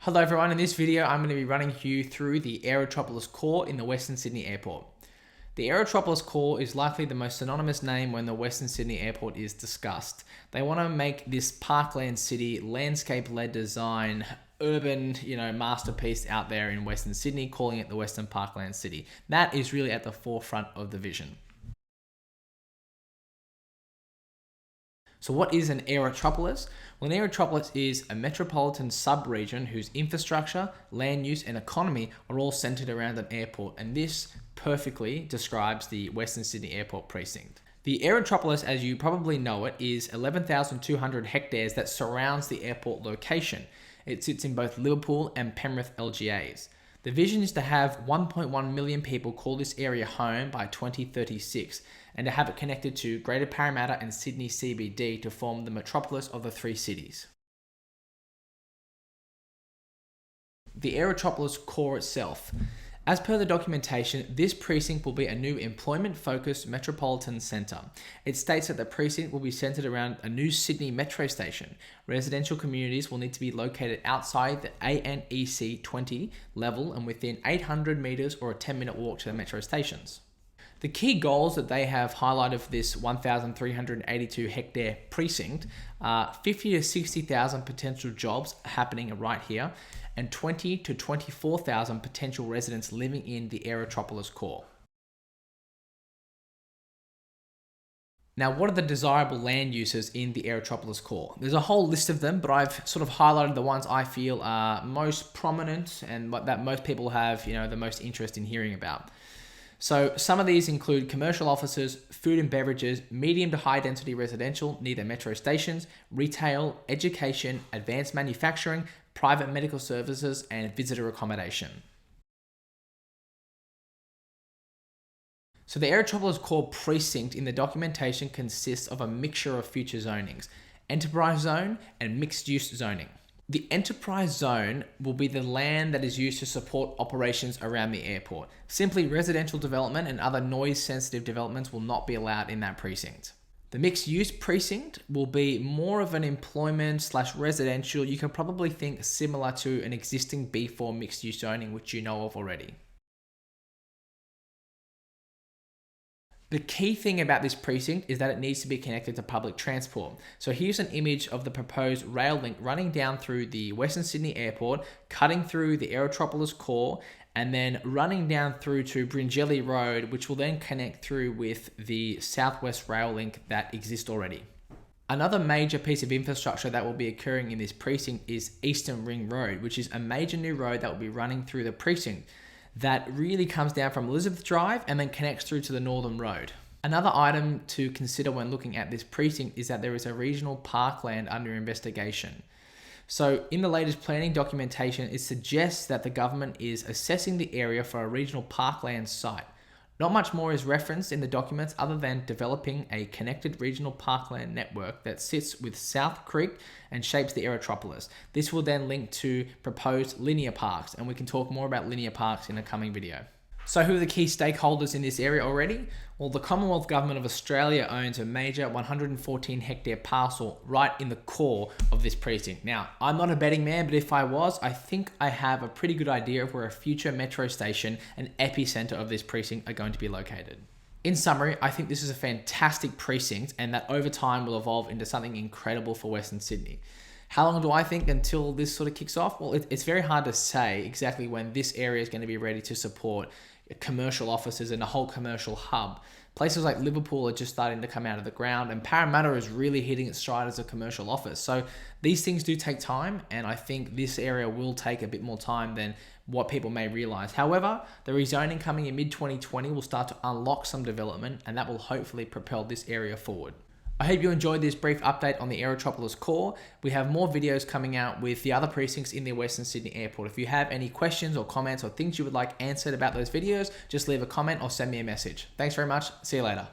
Hello everyone, in this video I'm going to be running you through the Aerotropolis Core in the Western Sydney Airport. The Aerotropolis Core is likely the most synonymous name when the Western Sydney Airport is discussed. They want to make this parkland city, landscape-led design, urban, masterpiece out there in Western Sydney, calling it the Western Parkland City. That is really at the forefront of the vision. So what is an aerotropolis? Well, an aerotropolis is a metropolitan sub-region whose infrastructure, land use, and economy are all centered around an airport, and this perfectly describes the Western Sydney Airport precinct. The aerotropolis, as you probably know it, is 11,200 hectares that surrounds the airport location. It sits in both Liverpool and Penrith LGAs. The vision is to have 1.1 million people call this area home by 2036 and to have it connected to Greater Parramatta and Sydney CBD to form the metropolis of the three cities. The Aerotropolis Core itself. As per the documentation, this precinct will be a new employment-focused metropolitan centre. It states that the precinct will be centred around a new Sydney metro station. Residential communities will need to be located outside the ANEC 20 level and within 800 metres or a 10-minute walk to the metro stations. The key goals that they have highlighted for this 1,382 hectare precinct are 50 to 60,000 potential jobs happening right here and 20 to 24,000 potential residents living in the Aerotropolis Core. Now, what are the desirable land uses in the Aerotropolis Core? There's a whole list of them, but I've sort of highlighted the ones I feel are most prominent and that most people have, the most interest in hearing about. So some of these include commercial offices, food and beverages, medium to high density residential near the metro stations, retail, education, advanced manufacturing, private medical services, and visitor accommodation. So the Aerotropolis Core precinct in the documentation consists of a mixture of future zonings, enterprise zone and mixed use zoning. The enterprise zone will be the land that is used to support operations around the airport. Simply residential development and other noise-sensitive developments will not be allowed in that precinct. The mixed-use precinct will be more of an employment/residential. You can probably think similar to an existing B4 mixed-use zoning, which you know of already. The key thing about this precinct is that it needs to be connected to public transport. So here's an image of the proposed rail link running down through the Western Sydney Airport, cutting through the Aerotropolis Core, and then running down through to Bringelly Road, which will then connect through with the Southwest Rail link that exists already. Another major piece of infrastructure that will be occurring in this precinct is Eastern Ring Road, which is a major new road that will be running through the precinct that really comes down from Elizabeth Drive and then connects through to the Northern Road. Another item to consider when looking at this precinct is that there is a regional parkland under investigation. So in the latest planning documentation, it suggests that the government is assessing the area for a regional parkland site. Not much more is referenced in the documents other than developing a connected regional parkland network that sits with South Creek and shapes the Aerotropolis. This will then link to proposed linear parks, and we can talk more about linear parks in a coming video. So who are the key stakeholders in this area already? Well, the Commonwealth Government of Australia owns a major 114 hectare parcel right in the core of this precinct. Now, I'm not a betting man, but if I was, I think I have a pretty good idea of where a future metro station and epicenter of this precinct are going to be located. In summary, I think this is a fantastic precinct and that over time will evolve into something incredible for Western Sydney. How long do I think until this sort of kicks off? Well, it's very hard to say exactly when this area is going to be ready to support commercial offices and a whole commercial hub. Places like Liverpool are just starting to come out of the ground, and Parramatta is really hitting its stride as a commercial office. So these things do take time, and I think this area will take a bit more time than what people may realize. However, the rezoning coming in mid-2020 will start to unlock some development, and that will hopefully propel this area forward. I hope you enjoyed this brief update on the Aerotropolis Core. We have more videos coming out with the other precincts in the Western Sydney Airport. If you have any questions or comments or things you would like answered about those videos, just leave a comment or send me a message. Thanks very much. See you later.